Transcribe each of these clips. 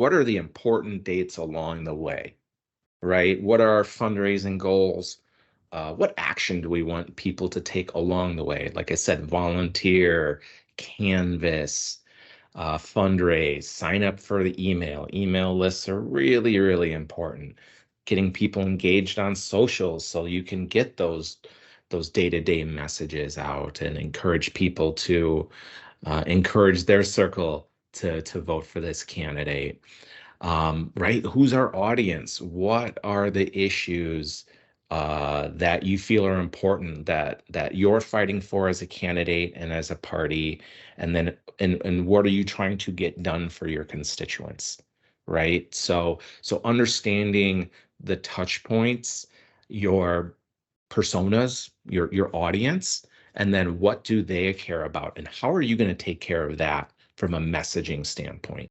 what are the important dates along the way, right? What are our fundraising goals? What action do we want people to take along the way? Like I said, volunteer, canvas, fundraise, sign up for the email. Email lists are really, really important. Getting people engaged on socials so you can get those day-to-day messages out and encourage people to encourage their circle to vote for this candidate. Right? Who's our audience? What are the issues that you feel are important that you're fighting for as a candidate and as a party? And then and what are you trying to get done for your constituents? Right? So understanding the touch points, your personas, your audience, and then what do they care about, and how are you going to take care of that from a messaging standpoint?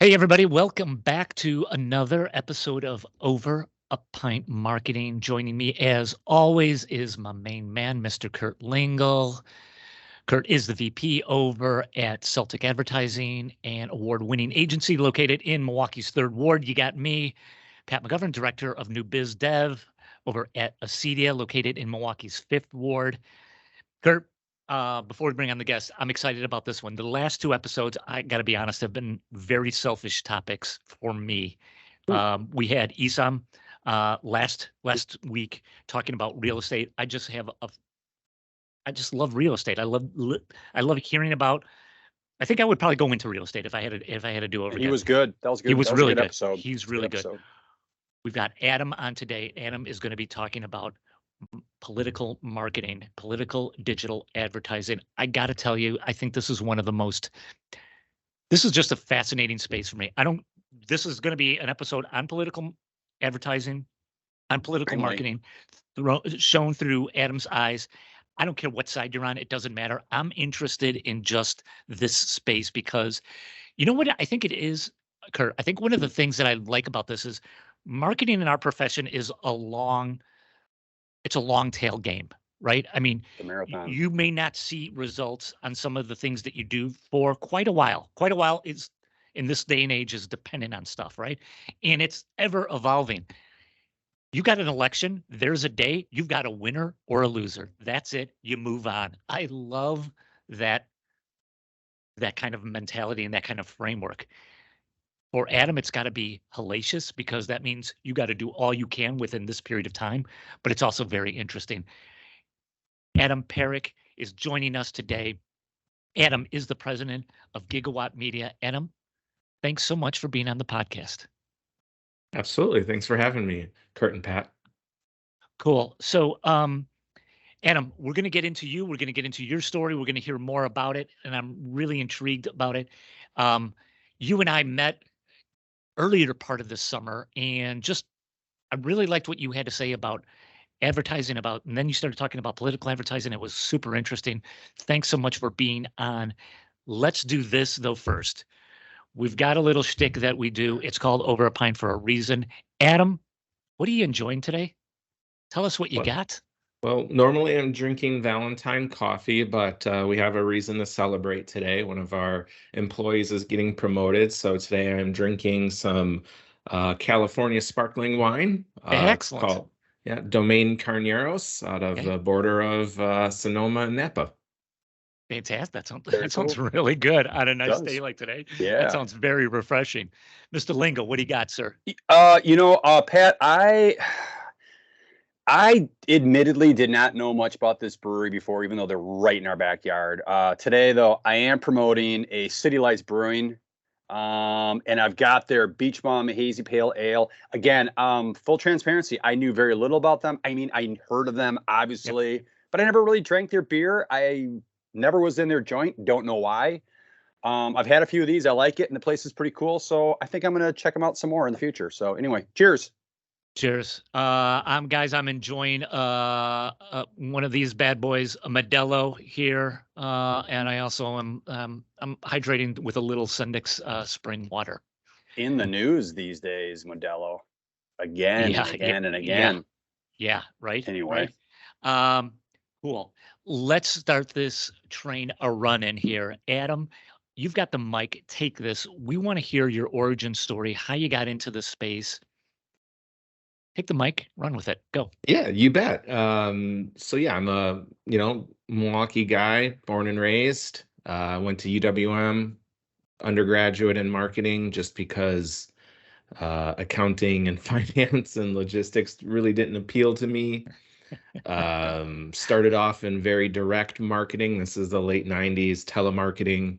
Hey, everybody. Welcome back to another episode of Over a Pint Marketing. Joining me, as always, is my main man, Mr. Kurt Lingle. Kurt is the VP over at Celtic Advertising, an award-winning agency located in Milwaukee's 3rd Ward. You got me, Pat McGovern, Director of New Biz Dev over at Acedia, located in Milwaukee's 5th Ward. Kurt, before we bring on the guest, I'm excited about this one. The last 2 episodes, I got to be honest, have been very selfish topics for me. We had Isam last week talking about real estate. I just love real estate. I love hearing about. I think I would probably go into real estate if I had to do it over again. He was good. That was good. He was really good. Episode. He's really good. We've got Adam on today. Adam is going to be talking about political marketing, political digital advertising. I got to tell you, I think this is one of the most. This is just a fascinating space for me. This is going to be an episode on political advertising, on political marketing, shown through Adam's eyes. I don't care what side you're on. It doesn't matter. I'm interested in just this space because you know what I think it is, Kurt? I think one of the things that I like about this is marketing in our profession is it's a long tail game, right? I mean, the marathon. You may not see results on some of the things that you do for quite a while. Quite a while is in this day and age is dependent on stuff, right? And it's ever evolving. You got an election, there's a day, you've got a winner or a loser. That's it. You move on. I love that kind of mentality and that kind of framework. For Adam, it's got to be hellacious because that means you got to do all you can within this period of time, but it's also very interesting. Adam Parikh is joining us today. Adam is the president of Gigawatt Media. Adam, thanks so much for being on the podcast. Absolutely. Thanks for having me, Kurt and Pat. Cool. So, Adam, we're going to get into you. We're going to get into your story. We're going to hear more about it, and I'm really intrigued about it. You and I met earlier part of this summer, and I really liked what you had to say about advertising and then you started talking about political advertising. It was super interesting. Thanks so much for being on. Let's do this though first. We've got a little shtick that we do. It's called Over a Pint for a reason. Adam, what are you enjoying today? Tell us what you got. Well, normally I'm drinking Valentine coffee, but we have a reason to celebrate today. One of our employees is getting promoted, so today I'm drinking some California sparkling wine. Excellent. Called Domaine Carneros out of the border of Sonoma and Napa. Fantastic. That sounds really good on a nice day like today. Yeah. That sounds very refreshing. Mr. Lingo, what do you got, sir? Pat, I admittedly did not know much about this brewery before, even though they're right in our backyard. Today, though, I am promoting a City Lights Brewing, and I've got their Beach Bum Hazy Pale Ale. Again, full transparency, I knew very little about them. I mean, I heard of them, obviously, but I never really drank their beer. I never was in their joint. Don't know why. I've had a few of these. I like it, and the place is pretty cool, so I think I'm going to check them out some more in the future. So anyway, cheers. Cheers. I'm enjoying one of these bad boys, a Modelo here, and I also am I'm hydrating with a little Sendix spring water. in the news these days, Modelo, again and again and again. Yeah, right. Anyway. Right. Cool. Let's start this train a running here. Adam, you've got the mic. Take this. We want to hear your origin story, how you got into the space. Take the mic, run with it. Go. Yeah, you bet. So yeah, I'm a, Milwaukee guy, born and raised. Went to UWM, undergraduate in marketing, just because accounting and finance and logistics really didn't appeal to me. Started off in very direct marketing. This is the late 90s, telemarketing,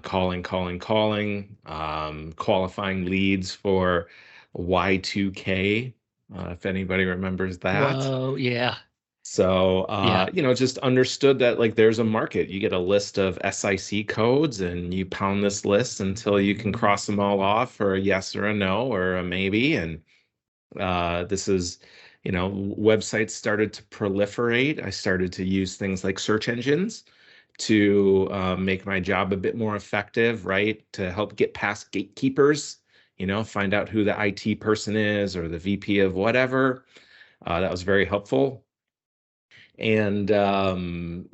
calling, qualifying leads for Y2K, if anybody remembers that. Whoa, yeah. So, Yeah. just understood that like there's a market. You get a list of SIC codes and you pound this list until you can cross them all off for a yes or a no or a maybe. And this is, websites started to proliferate. I started to use things like search engines to make my job a bit more effective, right? To help get past gatekeepers, find out who the IT person is or the VP of whatever. That was very helpful. And along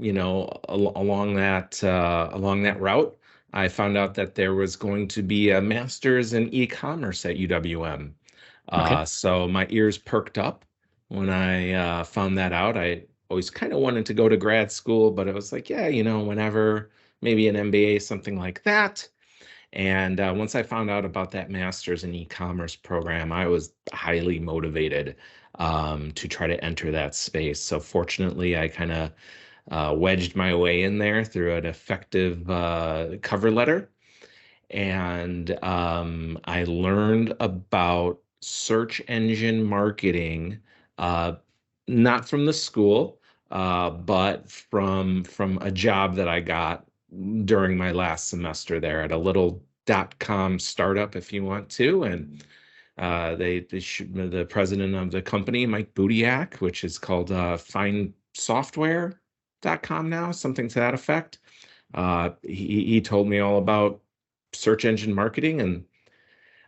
that route, I found out that there was going to be a master's in e-commerce at UWM. Okay. So my ears perked up when I found that out. I always kind of wanted to go to grad school, but it was like, yeah, whenever, maybe an MBA, something like that. And once I found out about that master's in e-commerce program, I was highly motivated to try to enter that space. So fortunately, I kind of wedged my way in there through an effective cover letter. And I learned about search engine marketing, not from the school, but from a job that I got during my last semester there at a little .com startup, if you want to. And the president of the company, Mike Budiak, which is called findsoftware.com now, something to that effect. He told me all about search engine marketing, and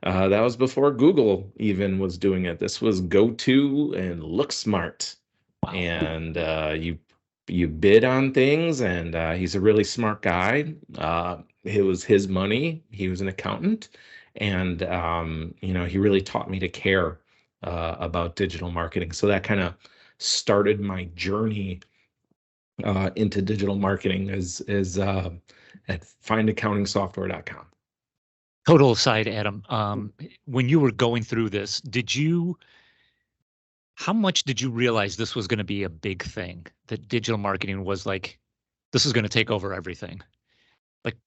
that was before Google even was doing it. This was GoTo and Look Smart. Wow. And you bid on things, and he's a really smart guy. It was his money. He was an accountant, and he really taught me to care about digital marketing. So that kind of started my journey into digital marketing is at findaccountingsoftware.com. Total aside, Adam. When you were going through this, how much did you realize this was going to be a big thing? That digital marketing was like, this is going to take over everything. Like,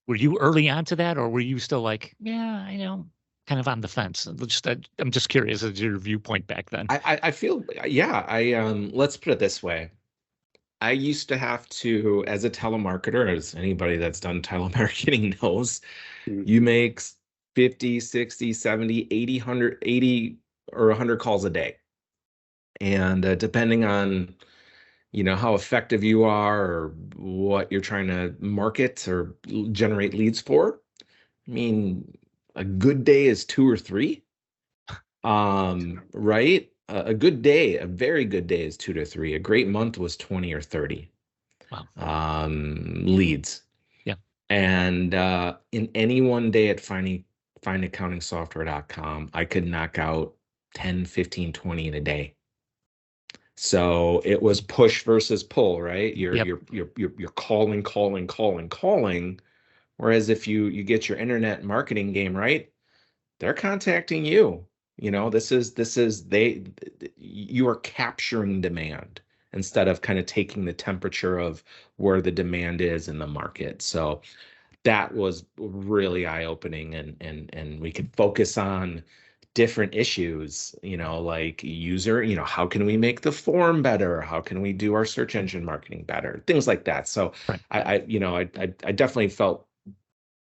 were you early onto that, or were you still like, yeah, I know, kind of on the fence? I'm just curious as your viewpoint back then. I feel, yeah, let's put it this way. I used to have to, as a telemarketer, as anybody that's done telemarketing knows, you make 50, 60, 70, 80, 100, 80 or 100 calls a day. And depending on, how effective you are or what you're trying to market or generate leads for, I mean, a good day is 2 or 3. Right? A good day, a very good day is 2 to 3. A great month was 20 or 30. Wow. Leads. Yeah. And in any one day at findaccountingsoftware.com, I could knock out 10, 15, 20 in a day. So it was push versus pull, right? You're calling. Whereas if you get your internet marketing game right, they're contacting you. You are capturing demand instead of kind of taking the temperature of where the demand is in the market. So that was really eye-opening, and we could focus on different issues, like user, how can we make the form better? How can we do our search engine marketing better? Things like that. So right. I definitely felt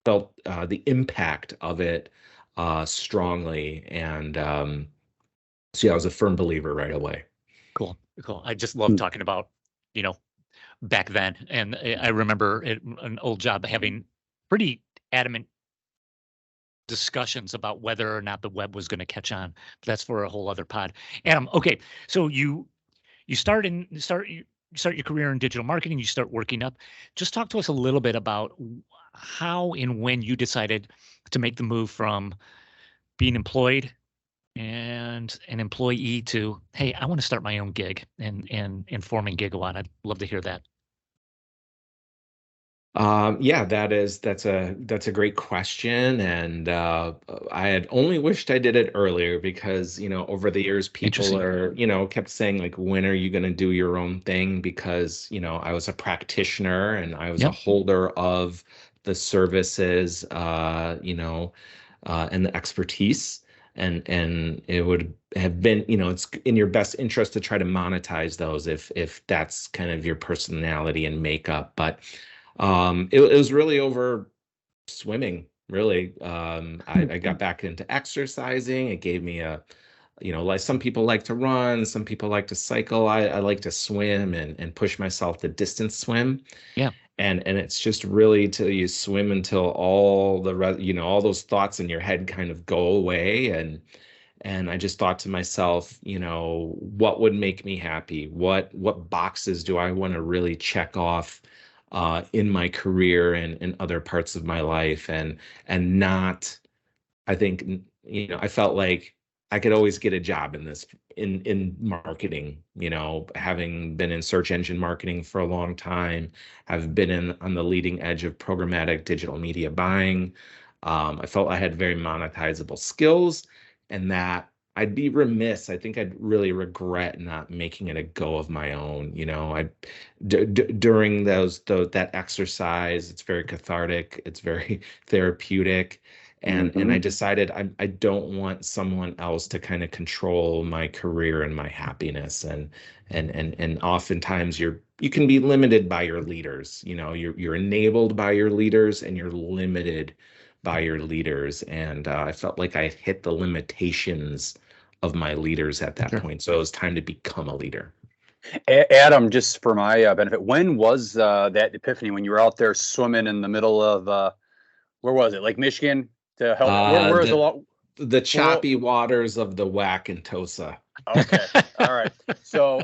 the impact of it strongly, and so yeah, I was a firm believer right away. Cool. I just love talking about, back then, and I remember an old job having pretty adamant discussions about whether or not the web was going to catch on. That's for a whole other pod. Adam, okay, so you start your career in digital marketing. You start working up. Just talk to us a little bit about how and when you decided to make the move from being employed and an employee to, hey, I want to start my own gig and forming Gigawatt. I'd love to hear that. Yeah, that's a great question, and I had only wished I did it earlier because over the years people are kept saying like, when are you going to do your own thing? Because I was a practitioner and I was a holder of the services, and the expertise. And it would have been, it's in your best interest to try to monetize those if that's kind of your personality and makeup. But it was really over swimming, really. I got back into exercising. It gave me like some people like to run, some people like to cycle. I like to swim and push myself to distance swim. Yeah. And it's just really till you swim until all all those thoughts in your head kind of go away. And I just thought to myself, what would make me happy? What boxes do I want to really check off in my career and in other parts of my life, and not, I think, I felt like I could always get a job in marketing, having been in search engine marketing for a long time, have been on the leading edge of programmatic digital media buying. I felt I had very monetizable skills, and that I'd be remiss. I think I'd really regret not making it a go of my own. During that exercise, it's very cathartic. It's very therapeutic. And I decided I don't want someone else to kind of control my career and my happiness. And oftentimes you can be limited by your leaders. You're enabled by your leaders and you're limited by your leaders. And I felt like I hit the limitations of my leaders at that point. So it was time to become a leader. Adam, just for my benefit, when was that epiphany, when you were out there swimming in the middle of where was it? Lake Michigan? To help, where is the choppy waters of the Wakantosa. Okay, all right. So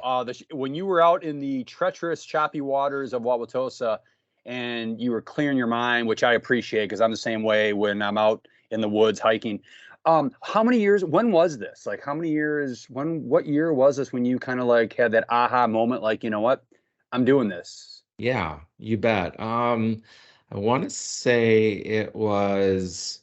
when you were out in the treacherous, choppy waters of Wauwatosa, and you were clearing your mind, which I appreciate because I'm the same way when I'm out in the woods hiking. How many years? When was this? Like, how many years? What year was this when you kind of like had that aha moment? Like, you know what? I'm doing this. Yeah, you bet. I want to say it was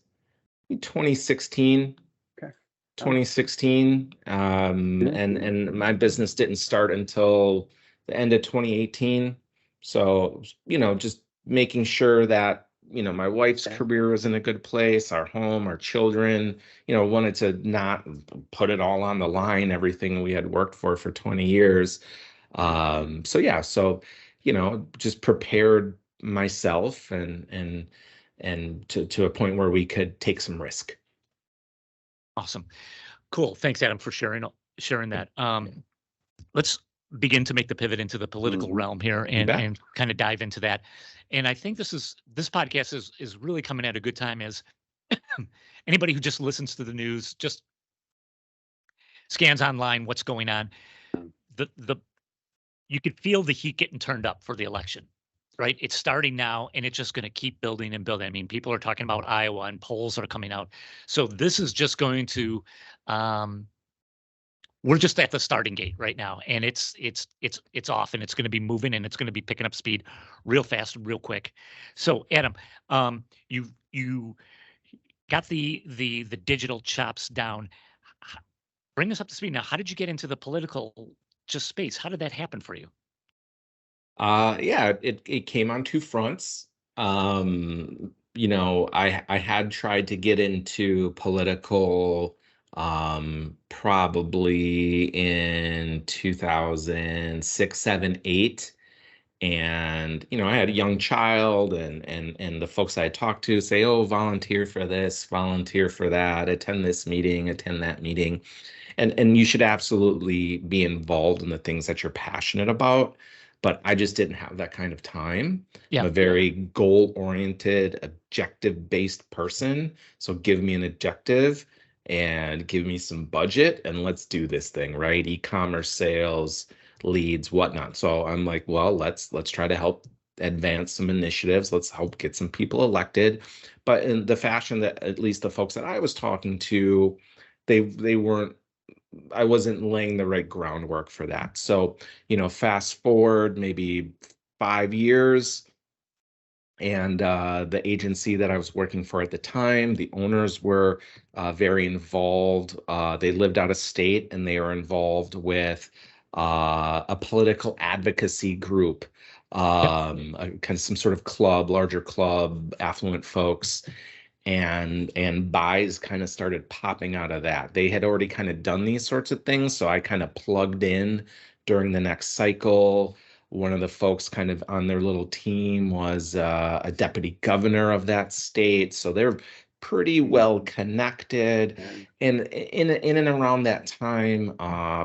2016. Okay. 2016. And my business didn't start until the end of 2018. So, just making sure that, my wife's career was in a good place, our home, our children, wanted to not put it all on the line, everything we had worked for 20 years. So just prepared myself and to a point where we could take some risk. Awesome. Cool. Thanks, Adam, for sharing that. Let's begin to make the pivot into the political realm here and kind of dive into that. And I think this podcast is really coming at a good time, as anybody who just listens to the news, just scans online what's going on. You could feel the heat getting turned up for the election. Right. It's starting now, and it's just going to keep building and building. I mean, people are talking about Iowa, and polls are coming out. So this is just going to, we're just at the starting gate right now, and it's off, and it's going to be moving, and it's going to be picking up speed real fast, real quick. So Adam, you got the digital chops down. Bring us up to speed now. How did you get into the political space? How did that happen for you? Yeah, it came on two fronts. I had tried to get into political probably in 2006, 7, 8. And, I had a young child and the folks I talked to say, oh, volunteer for this, volunteer for that, attend this meeting, attend that meeting. And you should absolutely be involved in the things that you're passionate about. but I just didn't have that kind of time. Yeah. I'm a very goal-oriented, objective-based person. So give me an objective and give me some budget and let's do this thing, right? E-commerce sales, leads, whatnot. So I'm like, well, let's try to help advance some initiatives. Let's help get some people elected. But in the fashion that at least the folks that I was talking to, they weren't, I wasn't laying the right groundwork for that. So, fast forward maybe 5 years, and the agency that I was working for at the time, the owners were very involved. They lived out of state and they were involved with a political advocacy group, Yep. kind of some sort of club, larger club, affluent folks. And buys kind of started popping out of that. They had already kind of done these sorts of things, so I kind of plugged in during the next cycle. One of the folks kind of on their little team was a deputy governor of that state, so they're pretty well connected. And in and around that time,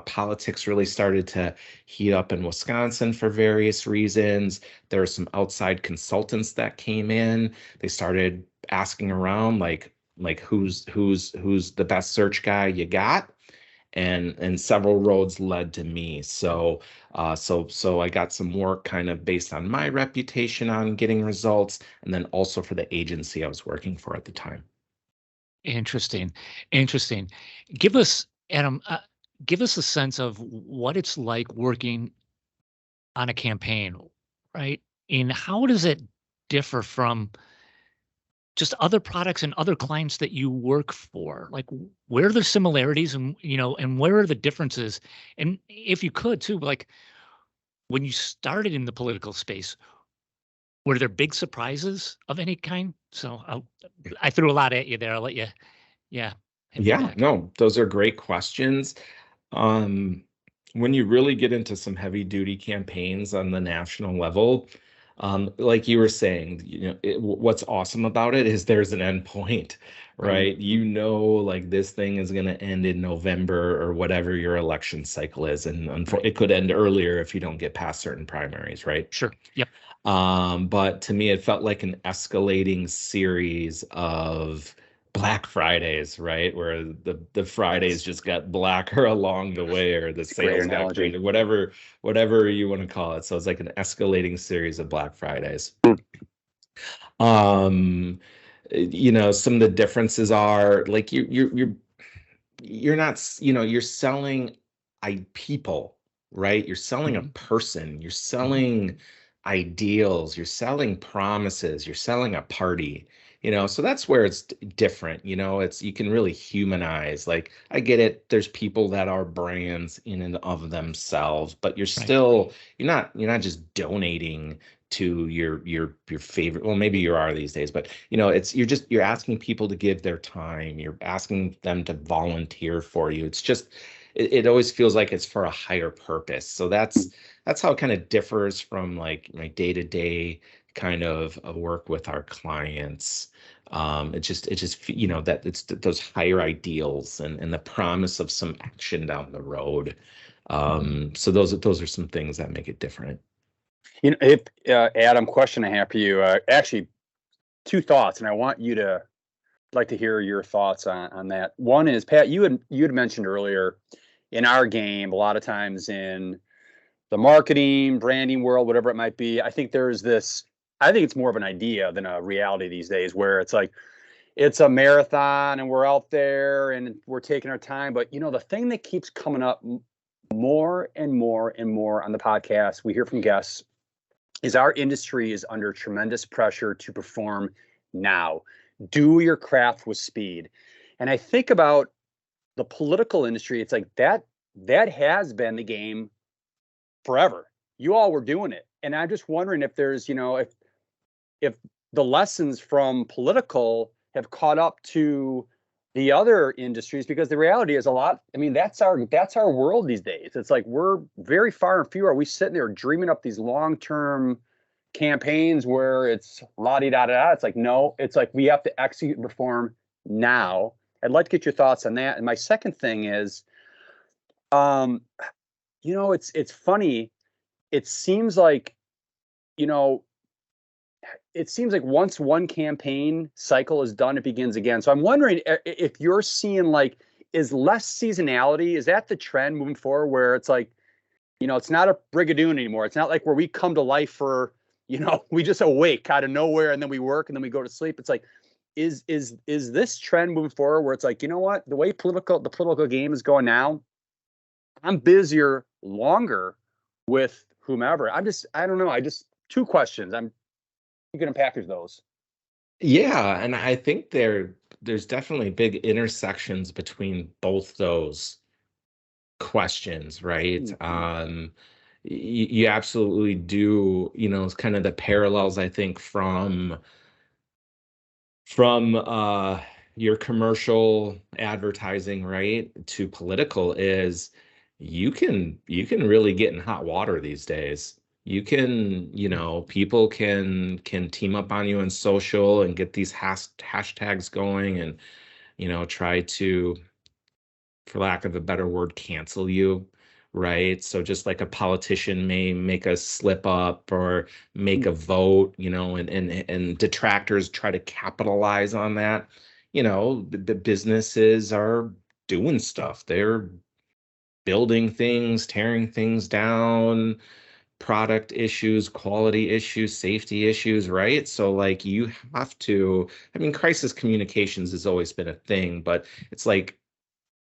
politics really started to heat up in Wisconsin for various reasons. There were some outside consultants that came in. They started asking around, like who's the best search guy you got, and several roads led to me. So I got some work kind of based on my reputation on getting results, and then also for the agency I was working for at the time. Interesting. Interesting. Give us, Adam, give us a sense of what it's like working on a campaign, right? And how does it differ from just other products and other clients that you work for? Like, where are the similarities and, and where are the differences? And if you could too, like when you started in the political space, were there big surprises of any kind? So I threw a lot at you there. I'll let you, hit me Yeah, back. no, those are great questions. Um, when you really get into some heavy duty campaigns on the national level, like you were saying, what's awesome about it is there's an end point, right? Like this thing is going to end in November or whatever your election cycle is, and it could end earlier if you don't get past certain primaries, right? Sure. Yep. But to me, it felt like an escalating series of Black Fridays, right? Where the Fridays just got blacker along the way, or the sales got greater, whatever you want to call it. So it's like an escalating series of Black Fridays. Um, some of the differences are like you're not, you're selling people, right? You're selling a person, you're selling ideals, you're selling promises, you're selling a party, so that's where it's different. It's, you can really humanize. Like, I get it, there's people that are brands in and of themselves, but you're still, you're not just donating to your favorite, well, maybe you are these days, but you're asking people to give their time, you're asking them to volunteer for you. It's just, it always feels like it's for a higher purpose. So that's how it kind of differs from like my day-to-day kind of work with our clients. It just that it's those higher ideals and the promise of some action down the road. So those are some things that make it different. If Adam, question I have for you, actually two thoughts, and I want you to like to hear your thoughts on that. One is, Pat, you had mentioned earlier, in our game, a lot of times in the marketing, branding world, whatever it might be, I think it's more of an idea than a reality these days, where it's like, it's a marathon and we're out there and we're taking our time. But the thing that keeps coming up more and more and more on the podcast, we hear from guests, is our industry is under tremendous pressure to perform now. Do your craft with speed. And I think about the political industry, it's like that has been the game forever. You all were doing it. And I'm just wondering if there's, if the lessons from political have caught up to the other industries, because the reality is that's our world these days. It's like we're very far and few are we sitting there dreaming up these long-term campaigns where it's la-di-da-da-da. It's like, no, it's like we have to execute and perform now. I'd like to get your thoughts on that. And my second thing is, it's funny. it seems like, you know, it seems like once one campaign cycle is done, it begins again. So I'm wondering if you're seeing like, is less seasonality, is that the trend moving forward where it's like, it's not a brigadoon anymore. It's not like where we come to life for, we just awake out of nowhere and then we work and then we go to sleep. It's like, is this trend moving forward where it's like, you know what, the way the political game is going now, I'm busier longer with whomever. I don't know. Two questions. You can package those. Yeah, and I think there's definitely big intersections between both those questions, right? You absolutely do, it's kind of the parallels, I think, from your commercial advertising, right, to political is you can really get in hot water these days. You can, people can team up on you on social and get these hashtags going and, try to, for lack of a better word, cancel you, right? So just like a politician may make a slip up or make a vote, and detractors try to capitalize on that. The businesses are doing stuff. They're building things, tearing things down, product issues, quality issues, safety issues, right? So like you have to, I mean, crisis communications has always been a thing, but it's like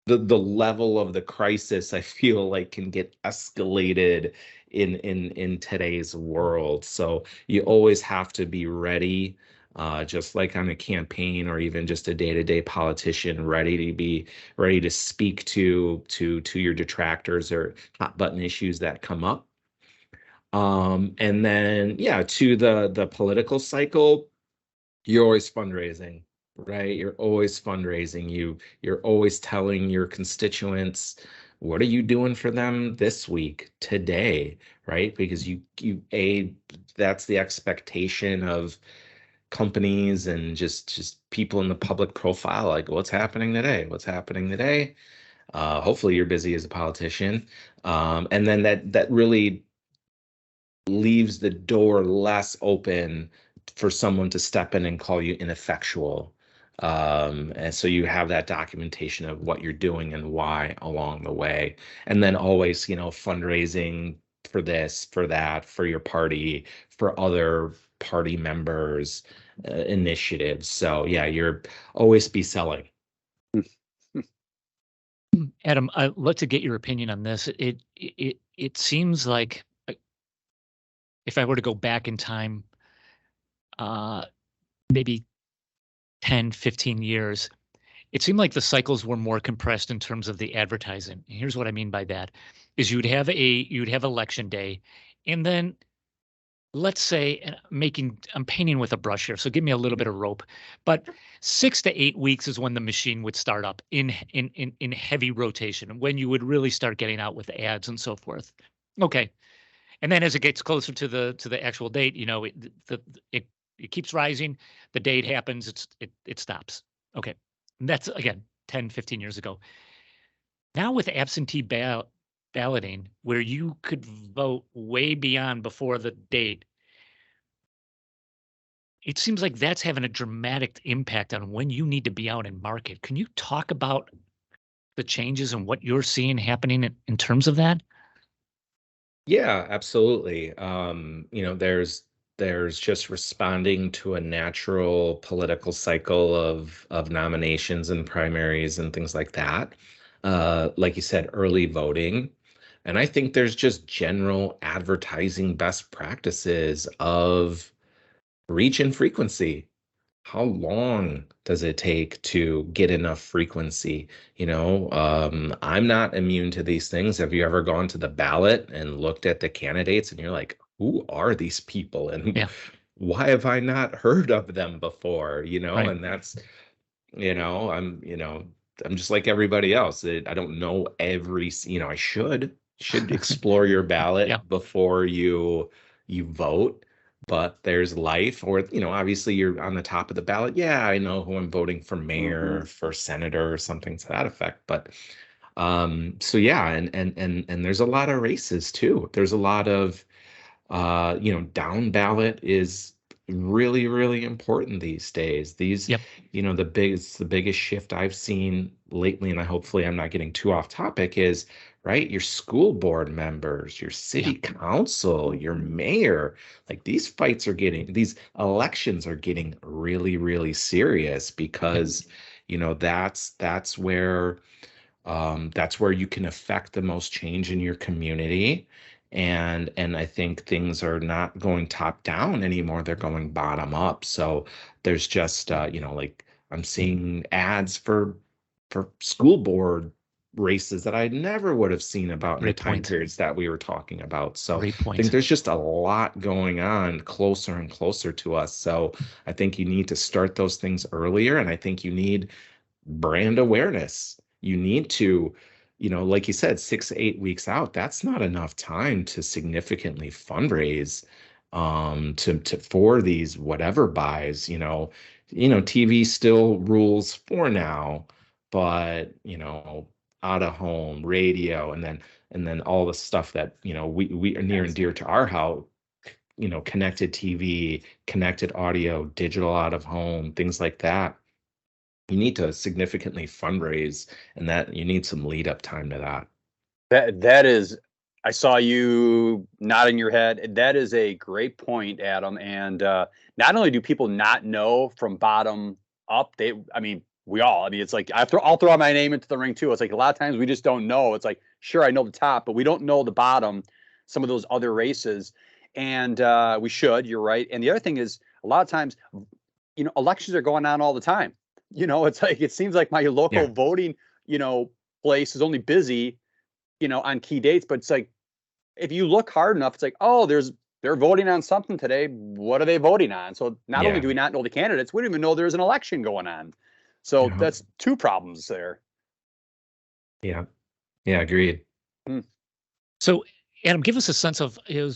the level of the crisis I feel like can get escalated in today's world. So you always have to be ready, just like on a campaign or even just a day-to-day politician, ready to speak to your detractors or hot button issues that come up. And then yeah, to the political cycle, you're always fundraising, right? You're always fundraising. You're always telling your constituents, what are you doing for them this week, today, right? Because that's the expectation of companies and just people in the public profile, like what's happening today? What's happening today? Hopefully you're busy as a politician. And then that really leaves the door less open for someone to step in and call you ineffectual. And so you have that documentation of what you're doing and why along the way. And then always, fundraising for this, for that, for your party, for other party members, initiatives. So yeah, you're always be selling. Adam, I'd love to get your opinion on this. It seems like if I were to go back in time, maybe 10, 15 years, it seemed like the cycles were more compressed in terms of the advertising. And here's what I mean by that is you'd have election day, and then let's say, and I'm painting with a brush here, so give me a little bit of rope, but 6 to 8 weeks is when the machine would start up in heavy rotation, when you would really start getting out with ads and so forth. Okay. And then as it gets closer to the actual date, it keeps rising. The date happens, it stops. Okay. And that's again 10, 15 years ago. Now with absentee balloting, where you could vote way beyond before the date, it seems like that's having a dramatic impact on when you need to be out in market. Can you talk about the changes and what you're seeing happening in terms of that? Yeah, absolutely. There's just responding to a natural political cycle of nominations and primaries and things like that. Like you said, early voting. And I think there's just general advertising best practices of reach and frequency. How long does it take to get enough frequency? I'm not immune to these things. Have you ever gone to the ballot and looked at the candidates and you're like, who are these people? And Yeah. why have I not heard of them before? Right. And that's, I'm just like everybody else. I don't know I should explore your ballot Yeah. before you vote, but there's life, or obviously you're on the top of the ballot. Yeah, I know who I'm voting for, mayor, for senator, or something to that effect. But so yeah, and there's a lot of races too. There's a lot of Down ballot is really, really important these days. Yep. It's the biggest shift I've seen lately, and hopefully I'm not getting too off topic, is right, your school board members, your city council, your mayor, like these elections are getting really, really serious because, that's where you can affect the most change in your community. And I think things are not going top down anymore. They're going bottom up. So there's just like I'm seeing ads for school board races that I never would have seen about in the Great time point. periods that we were talking about. So Great I think point. there's just a lot going on closer and closer to us. So I think you need to start those things earlier, and I think you need brand awareness. You need to, like you said, 6 to 8 weeks out, that's not enough time to significantly fundraise to for these whatever buys. TV still rules for now, but out of home, radio, and then all the stuff that we are near and dear to our house, connected TV, connected audio, digital out of home, things like that. You need to significantly fundraise, and that you need some lead up time to that. That is, I saw you nodding your head. That is a great point, Adam. And not only do people not know from bottom up, it's like I'll throw my name into the ring too. It's like a lot of times we just don't know. It's like, sure, I know the top, but we don't know the bottom, some of those other races. And we should, you're right. And the other thing is a lot of times, elections are going on all the time. It's like, it seems like my local voting, place is only busy, on key dates, but it's like, if you look hard enough, it's like, oh, they're voting on something today. What are they voting on? So not only do we not know the candidates, we don't even know there's an election going on. So that's two problems there. Yeah. Yeah. Agreed. So Adam, give us a sense of you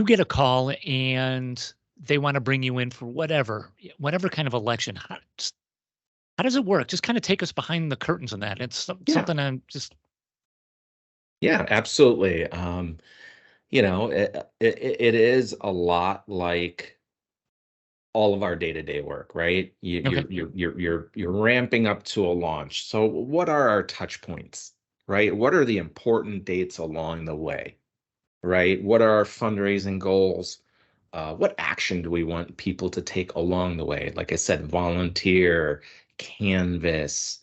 get a call and they want to bring you in for whatever kind of election. How does it work? Just kind of take us behind the curtains on that. It's something I'm just. Yeah, absolutely. It is a lot like all of our day-to-day work, right? You're ramping up to a launch. So what are our touch points, right? What are the important dates along the way, right? What are our fundraising goals? What action do we want people to take along the way? Like I said, volunteer, canvas,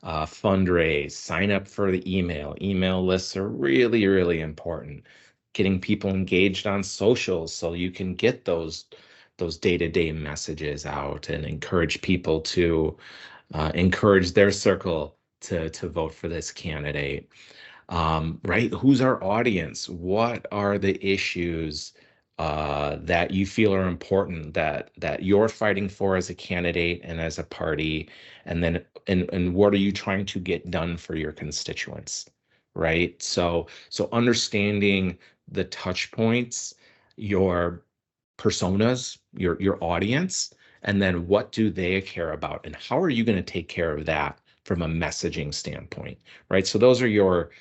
fundraise, sign up for the email. Email lists are really, really important. Getting people engaged on socials so you can get those day-to-day messages out and encourage people to encourage their circle to vote for this candidate. Right? Who's our audience? What are the issues that you feel are important that you're fighting for as a candidate and as a party? And then and what are you trying to get done for your constituents? Right? So understanding the touch points, your personas, your audience, and then what do they care about, and how are you going to take care of that from a messaging standpoint, right? So those are your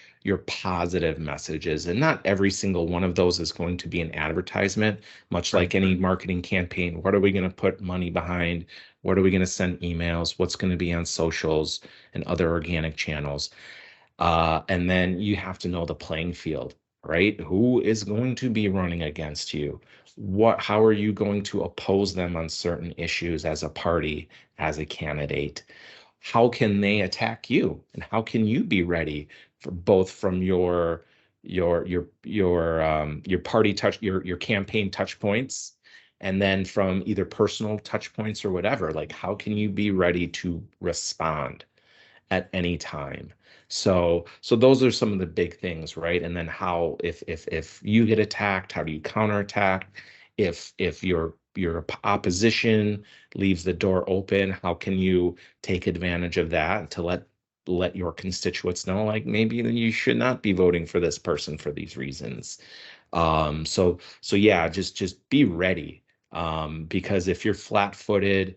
positive messages, and not every single one of those is going to be an advertisement, much like any marketing campaign. What are we going to put money behind? What are we going to send emails? What's going to be on socials and other organic channels? And then you have to know the playing field, right? Who is going to be running against you? How are you going to oppose them on certain issues as a party, as a candidate? How can they attack you? And how can you be ready for both from your party your campaign touch points, and then from either personal touch points or whatever? Like, how can you be ready to respond at any time? So those are some of the big things, right? And then how, if you get attacked, how do you counterattack? If your opposition leaves the door open, how can you take advantage of that to let your constituents know, like, maybe you should not be voting for this person for these reasons. So yeah, just be ready. Because if you're flat-footed,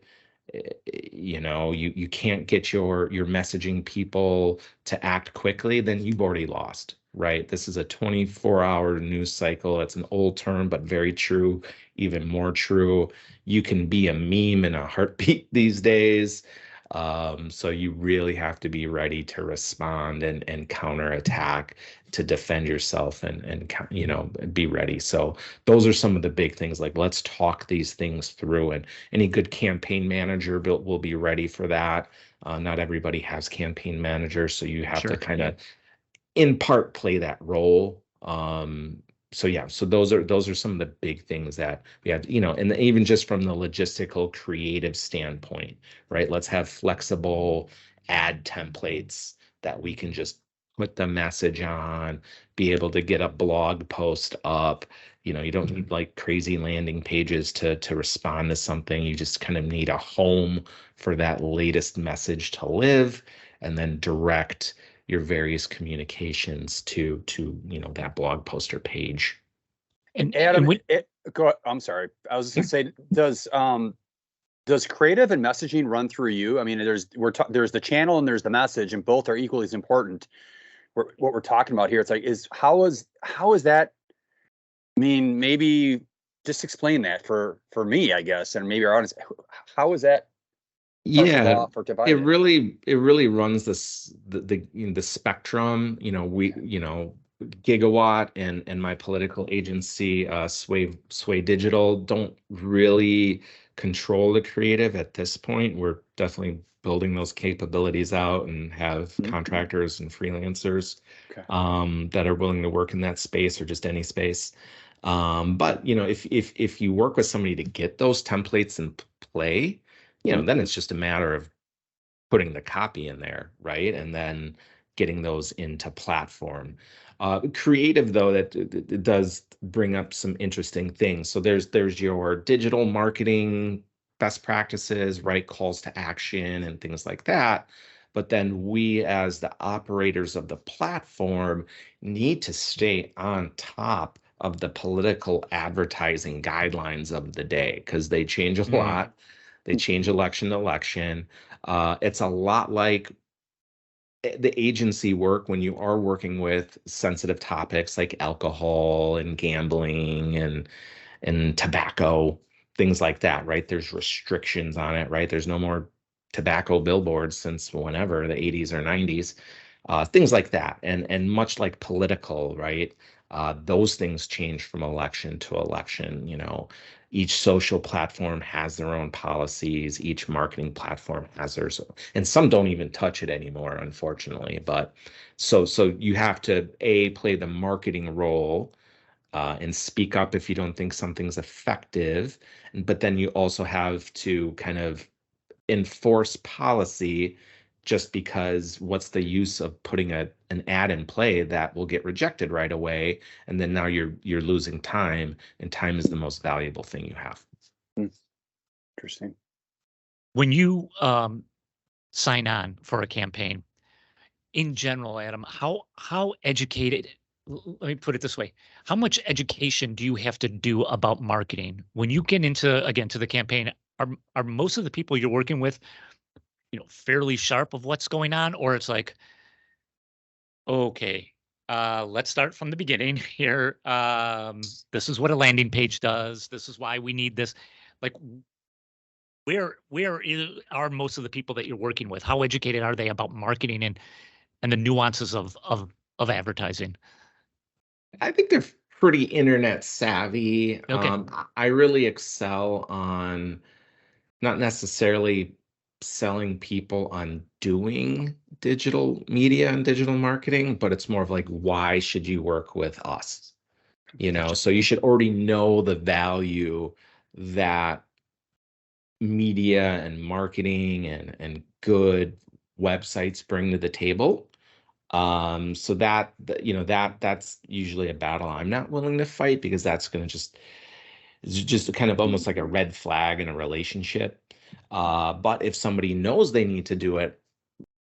you can't get your messaging people to act quickly, then you've already lost, right? This is a 24-hour news cycle. It's an old term, but very true, even more true. You can be a meme in a heartbeat these days. So you really have to be ready to respond and counterattack, to defend yourself and be ready. So those are some of the big things. Like, let's talk these things through, and any good campaign manager will be ready for that. Not everybody has campaign managers, so you have to kind of in part play that role. So yeah, so those are some of the big things that we have, and even just from the logistical creative standpoint, right? Let's have flexible ad templates that we can just put the message on, be able to get a blog post up. You don't need like crazy landing pages to respond to something. You just kind of need a home for that latest message to live, and then direct your various communications to that blog post or page. And Adam, I'm sorry. I was just gonna say, does creative and messaging run through you? I mean, there's the channel and there's the message, and both are equally as important. What we're talking about here, it's like, how is that? I mean, maybe just explain that for me, I guess, and maybe our audience. How is that? Yeah, Off or divided? it really runs the spectrum. Gigawatt and my political agency, Sway Digital, don't really control the creative at this point. We're definitely building those capabilities out and have contractors and freelancers that are willing to work in that space, or just any space. But if you work with somebody to get those templates in play, then it's just a matter of putting the copy in there, right? And then getting those into platform. Creative, though, that does bring up some interesting things. So there's your digital marketing best practices, right? Calls to action and things like that. But then we, as the operators of the platform, need to stay on top of the political advertising guidelines of the day, because they change a lot. They change election to election. It's a lot like the agency work when you are working with sensitive topics like alcohol and gambling and tobacco, things like that, right? There's restrictions on it, right? There's no more tobacco billboards since whenever, the 80s or 90s, things like that. And much like political, right? Those things change from election to election. Each social platform has their own policies. Each marketing platform has theirs, and some don't even touch it anymore, unfortunately. But so you have to play the marketing role, and speak up if you don't think something's effective. But then you also have to kind of enforce policy, just because what's the use of putting an ad in play that will get rejected right away, and then now you're losing time, and time is the most valuable thing you have. Interesting. When you sign on for a campaign, in general, Adam, how educated, let me put it this way, how much education do you have to do about marketing when you get into, again, to the campaign? Are most of the people you're working with, fairly sharp of what's going on, or it's like, okay, let's start from the beginning here. This is what a landing page does. This is why we need this. Like, where are most of the people that you're working with? How educated are they about marketing and the nuances of advertising? I think they're pretty internet savvy. Okay. I really excel on not necessarily selling people on doing digital media and digital marketing, but it's more of like, why should you work with us? So you should already know the value that media and marketing and good websites bring to the table. So that's usually a battle I'm not willing to fight, because that's going to it's just kind of almost like a red flag in a relationship. But if somebody knows they need to do it,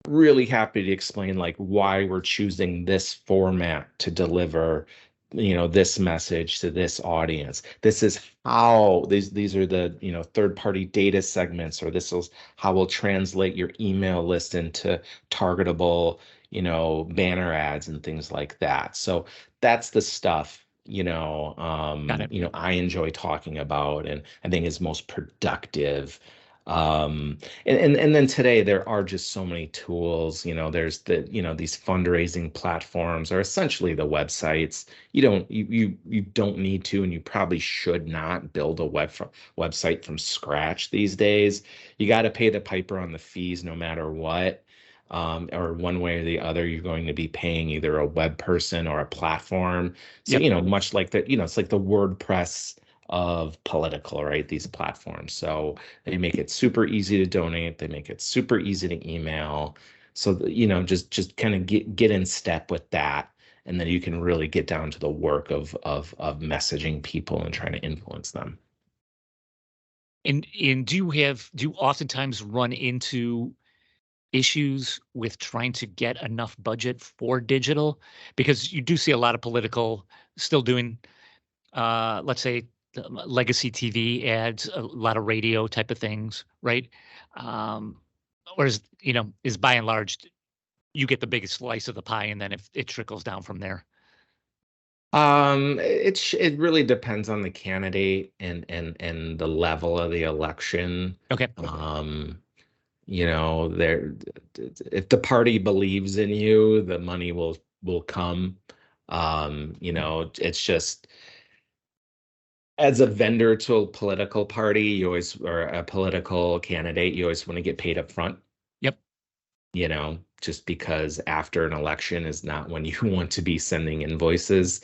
really happy to explain like why we're choosing this format to deliver this message to this audience. This is how these are the, third-party data segments, or this is how we'll translate your email list into targetable, banner ads and things like that. So that's the stuff, Got it. I enjoy talking about and I think is most productive. And then today there are just so many tools. There's these fundraising platforms are essentially the websites. You don't need to, and you probably should not build a website from scratch these days. You got to pay the piper on the fees no matter what. Or one way or the other, you're going to be paying either a web person or a platform. So, Yep. much like that, it's like the WordPress of political, right? These platforms. So they make it super easy to donate. They make it super easy to email. So just kind of get in step with that, and then you can really get down to the work of messaging people and trying to influence them. And do you oftentimes run into issues with trying to get enough budget for digital? Because you do see a lot of political still doing, let's say, legacy TV ads, a lot of radio type of things, right? Um, Whereas, is by and large, you get the biggest slice of the pie, and then if it trickles down from there. It really depends on the candidate and the level of the election. Okay. There, if the party believes in you, the money will come. It's just, as a vendor to a political party, or a political candidate, you always want to get paid up front. Yep. Just because after an election is not when you want to be sending invoices.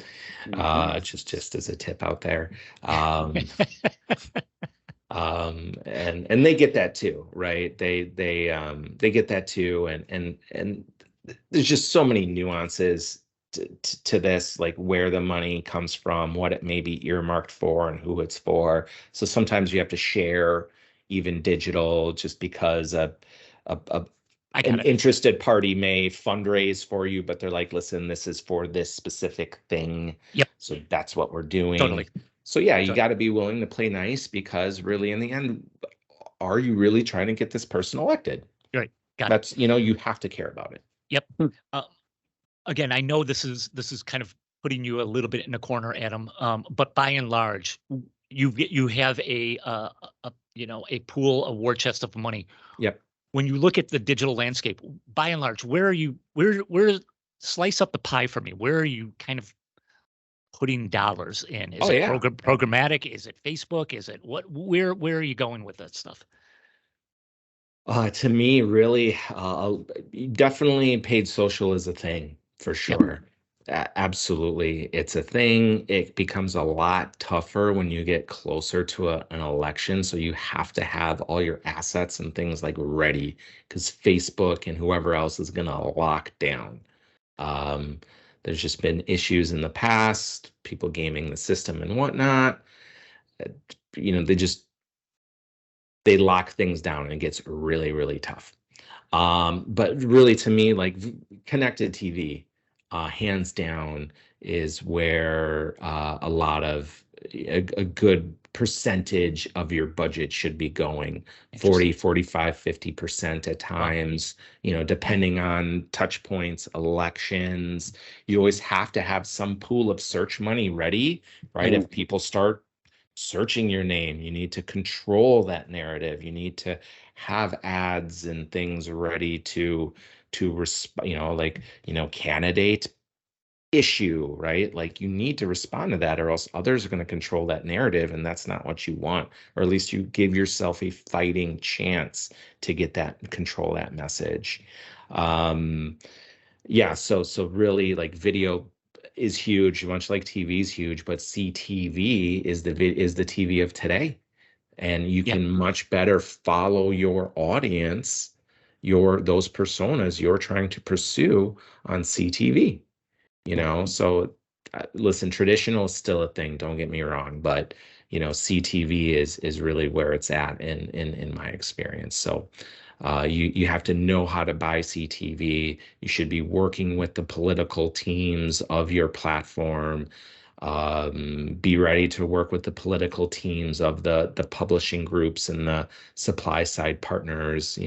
Just as a tip out there. And they get that too, right? They get that too, and there's just so many nuances to this, like where the money comes from, what it may be earmarked for, and who it's for. So sometimes you have to share even digital, just because an interested party may fundraise for you, but they're like, listen, this is for this specific thing. Yep. So that's what we're doing. Totally. So yeah, you got to be willing to play nice, because really in the end, are you really trying to get this person elected? Right. Got That's, it. you have to care about it. Yep. Again, I know this is kind of putting you a little bit in a corner, Adam. But by and large, you have a pool, a war chest of money. Yep. When you look at the digital landscape, by and large, where slice up the pie for me? Where are you kind of putting dollars in? Is it programmatic? Is it Facebook? Is it what? Where are you going with that stuff? To me, really, definitely paid social is a thing for sure. Absolutely, it's a thing. It becomes a lot tougher when you get closer to an election. So you have to have all your assets and things like ready, because Facebook and whoever else is going to lock down. There's just been issues in the past, people gaming the system and whatnot. They lock things down, and it gets really, really tough. But really, to me, like connected TV, hands down, is where a lot of a good percentage of your budget should be going. 40, 45, 50% at times, depending on touch points, elections. You always have to have some pool of search money ready, right? If people start searching your name, you need to control that narrative. You need to have ads and things ready to candidate issue, right? Like you need to respond to that, or else others are going to control that narrative, and that's not what you want. Or at least you give yourself a fighting chance to get that, control that message. So really, like, video is huge, much like TV is huge, but CTV is the TV of today, and you can much better follow your audience, those personas you're trying to pursue on CTV. So listen, traditional is still a thing, don't get me wrong, but CTV is really where it's at in my experience. So you have to know how to buy CTV. You should be working with the political teams of your platform. Be ready to work with the political teams of the publishing groups and the supply side partners,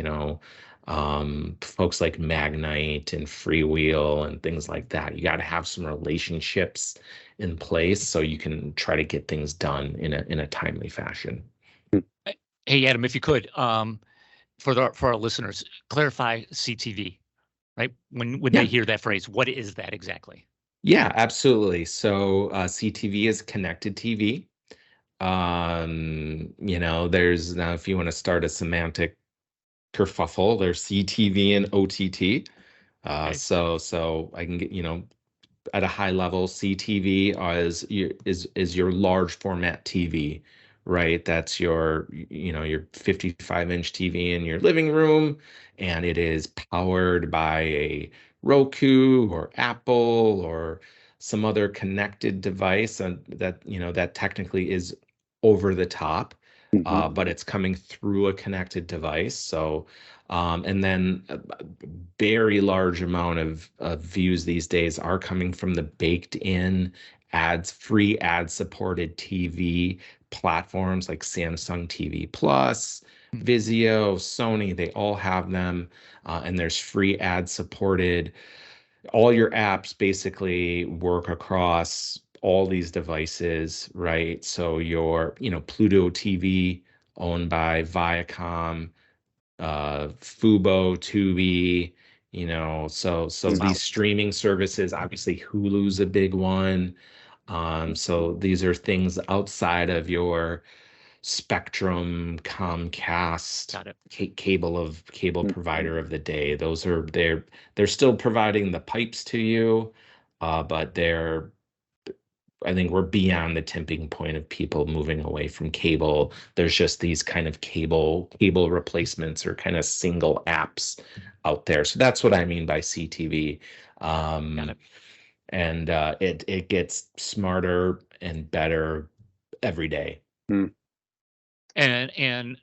folks like Magnite and Freewheel and things like that. You got to have some relationships in place so you can try to get things done in a timely fashion. Hey, Adam, if you could, for our listeners, clarify CTV, right? When Yeah. they hear that phrase, what is that exactly? Yeah, absolutely. So CTV is connected TV. There's now, if you want to start a semantic kerfuffle, there's CTV and OTT. Okay. So I can get, at a high level, CTV is your large format TV, right? That's your 55-inch TV in your living room, and it is powered by a Roku or Apple or some other connected device, and that technically is over the top, but it's coming through a connected device. So and then a very large amount of views these days are coming from the baked in free ad supported TV platforms like Samsung TV Plus, Vizio, Sony. They all have them. And there's free ad supported. All your apps basically work across all these devices, right? So your, Pluto TV owned by Viacom, Fubo, Tubi, so Wow. these streaming services, obviously Hulu's a big one. So these are things outside of your Spectrum, Comcast, Got it. cable provider of the day. They're still providing the pipes to you, but I think we're beyond the tipping point of people moving away from cable. There's just these kind of cable replacements or kind of single apps out there. So that's what I mean by CTV. Got it. And it gets smarter and better every day. And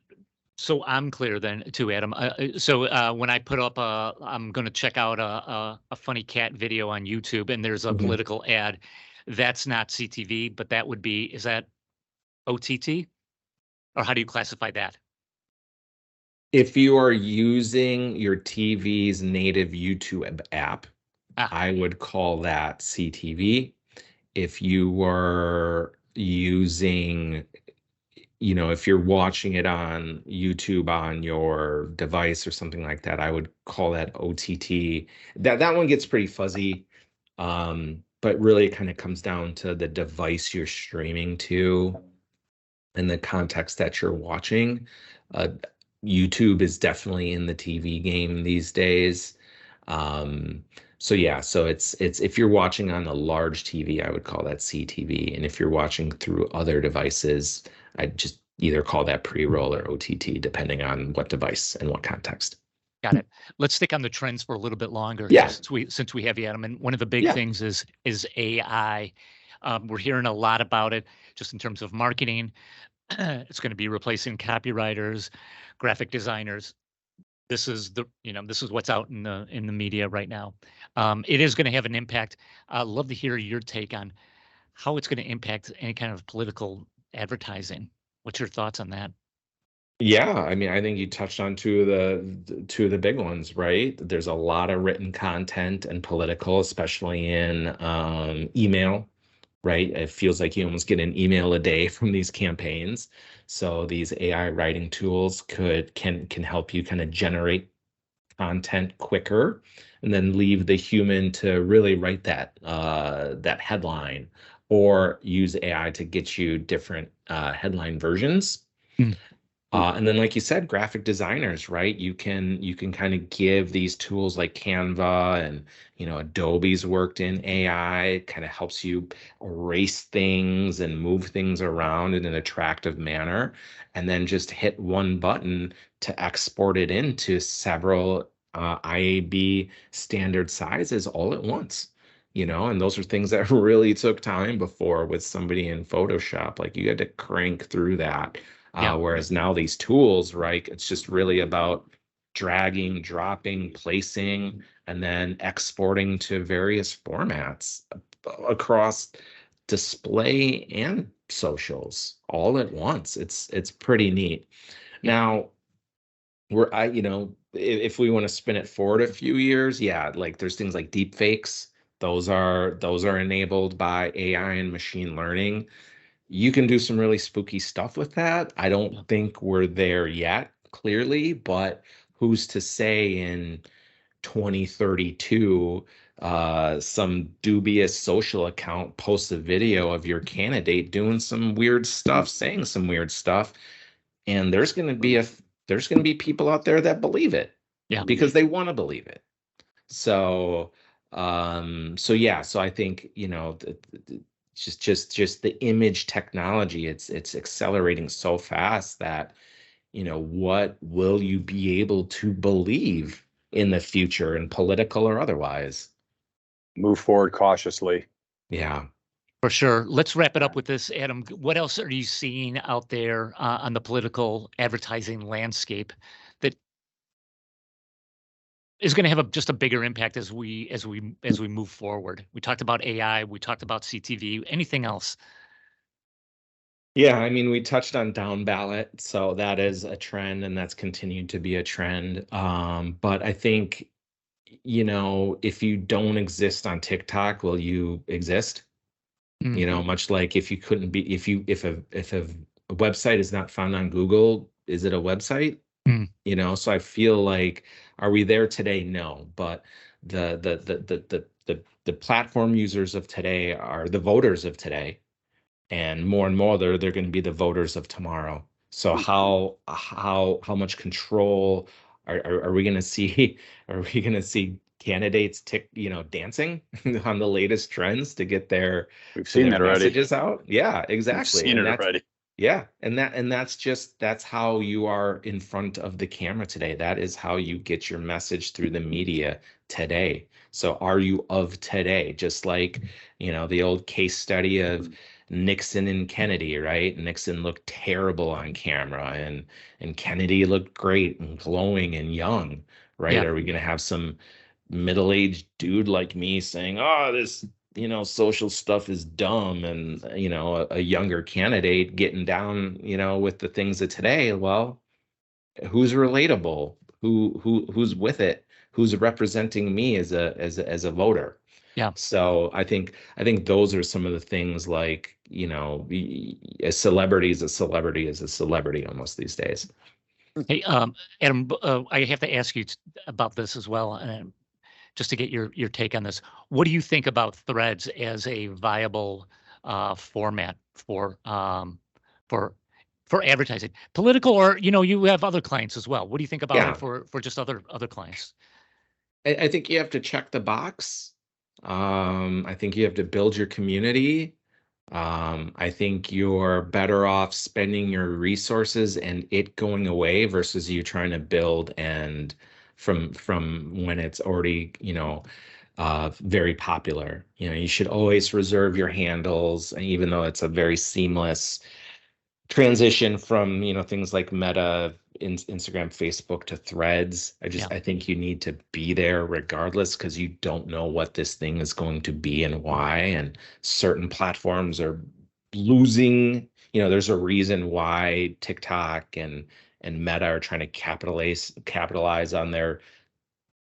so I'm clear then too, Adam. So when I put up I'm going to check out a funny cat video on YouTube, and there's a Mhm. political ad. That's not CTV, but that would be, is that OTT? Or how do you classify that? If you are using your TV's native YouTube app, Ah, I would call that CTV. If you were using, if you're watching it on YouTube on your device or something like that, I would call that OTT. That one gets pretty fuzzy. But really it kind of comes down to the device you're streaming to and the context that you're watching. Uh, YouTube is definitely in the TV game these days. So yeah, so it's if you're watching on a large TV, I would call that CTV, and if you're watching through other devices, I'd just either call that pre-roll or OTT, depending on what device and what context. got it. Let's stick on the trends for a little bit longer Yeah. here, since we have you, Adam. And one of the big Yeah. things is AI. We're hearing a lot about it just in terms of marketing. It's going to be replacing copywriters, graphic designers. This is what's out in the media right now. It is going to have an impact. I'd love to hear your take on how it's going to impact any kind of political advertising. What's your thoughts on that? Yeah, I mean, I think you touched on two of the big ones, right? There's a lot of written content and political, especially in email, right? It feels like you almost get an email a day from these campaigns. So these AI writing tools can help you kind of generate content quicker, and then leave the human to really write that headline, or use AI to get you different headline versions. And then, like you said, graphic designers, right? You can kind of give these tools like Canva and Adobe's worked in AI. It kind of helps you erase things and move things around in an attractive manner, and then just hit one button to export it into several IAB standard sizes all at once. And those are things that really took time before with somebody in Photoshop. Like you had to crank through that. Yeah. Whereas now these tools, right, it's just really about dragging, dropping, placing, and then exporting to various formats across display and socials all at once. It's pretty neat. Now, if we want to spin it forward a few years, yeah, like there's things like deep fakes. Those are enabled by AI and machine learning. You can do some really spooky stuff with that. I don't think we're there yet, clearly, but who's to say in 2032 some dubious social account posts a video of your candidate doing some weird stuff, saying some weird stuff, and there's going to be people out there that believe it, Yeah. because they want to believe it. So yeah, so I think, just the image technology, it's accelerating so fast that, what will you be able to believe in the future, in political or otherwise? Move forward cautiously. Yeah. For sure. Let's wrap it up with this, Adam. What else are you seeing out there on the political advertising landscape that is going to have just a bigger impact as we move forward? We talked about AI. We talked about CTV. Anything else? Yeah, I mean, we touched on down ballot, so that is a trend, and that's continued to be a trend. But I think, if you don't exist on TikTok, will you exist? Much like if you couldn't be, if a website is not found on Google, is it a website? Mm. So I feel like, are we there today? No, but the platform users of today are the voters of today, and more they're going to be the voters of tomorrow. So how much control are we going to see? Are we going to see candidates dancing on the latest trends to get their We've seen that already. messages out? Yeah, We've exactly. seen And it already. yeah, that's how you are in front of the camera today. That is how you get your message through the media today. So are you of today? Just like, the old case study of Nixon and Kennedy, right? Nixon looked terrible on camera, and Kennedy looked great and glowing and young, right? Yeah. Are we going to have some middle-aged dude like me saying, "Oh, this social stuff is dumb," and a younger candidate getting down, with the things of today? Well, who's relatable? Who's with it? Who's representing me as a voter? Yeah. So I think those are some of the things, like, a celebrity is a celebrity is a celebrity almost these days. Hey, Adam, I have to ask you about this as well, just to get your take on this. What do you think about Threads as a viable format for advertising, political, or you have other clients as well? What do you think about Yeah. it for just other clients? I think you have to check the box. I think you have to build your community. I think you're better off spending your resources and it going away versus you trying to build and from when it's already, very popular. You should always reserve your handles, and even though it's a very seamless transition from, things like Meta, Instagram, Facebook to Threads. I think you need to be there regardless, because you don't know what this thing is going to be and why. And certain platforms are losing, there's a reason why TikTok and Meta are trying to capitalize on their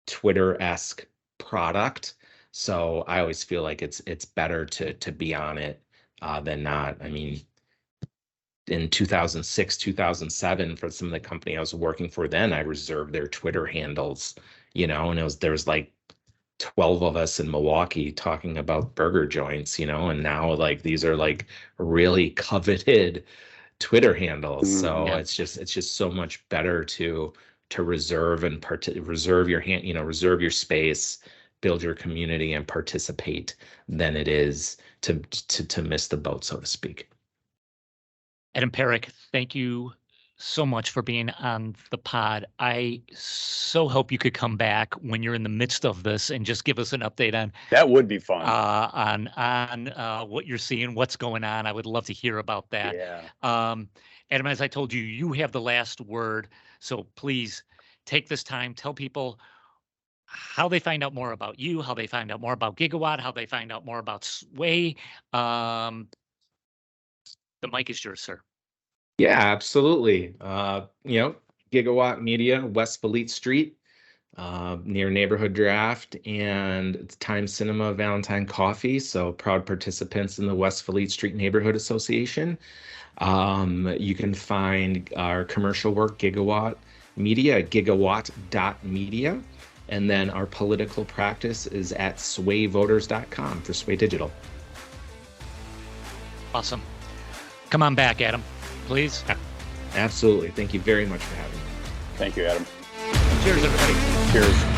Twitter-esque product. So I always feel like it's better to be on it than not. I mean, in 2006, 2007, for some of the company I was working for then, I reserved their Twitter handles, and there was like 12 of us in Milwaukee talking about burger joints, and now, like, these are like really coveted Twitter handles. So Yeah. it's just so much better to reserve and reserve your reserve your space, build your community, and participate, than it is to miss the boat, so to speak. Adam Parikh, thank you so much for being on the pod. I so hope you could come back when you're in the midst of this and just give us an update on That would be fun. on what you're seeing, what's going on. I would love to hear about that. Yeah. Adam, as I told you, you have the last word. So please take this time, tell people how they find out more about you, how they find out more about Gigawatt, how they find out more about Sway. The mic is yours, sir. Yeah, absolutely. Gigawatt Media, West Fleet Street, near Neighborhood Draft, and it's Time Cinema Valentine Coffee. So proud participants in the West Fleet Street Neighborhood Association. You can find our commercial work, Gigawatt Media, at gigawatt.media. And then our political practice is at swayvoters.com for Sway Digital. Awesome. Come on back, Adam, please. Absolutely. Thank you very much for having me. Thank you, Adam. Cheers, everybody. Cheers.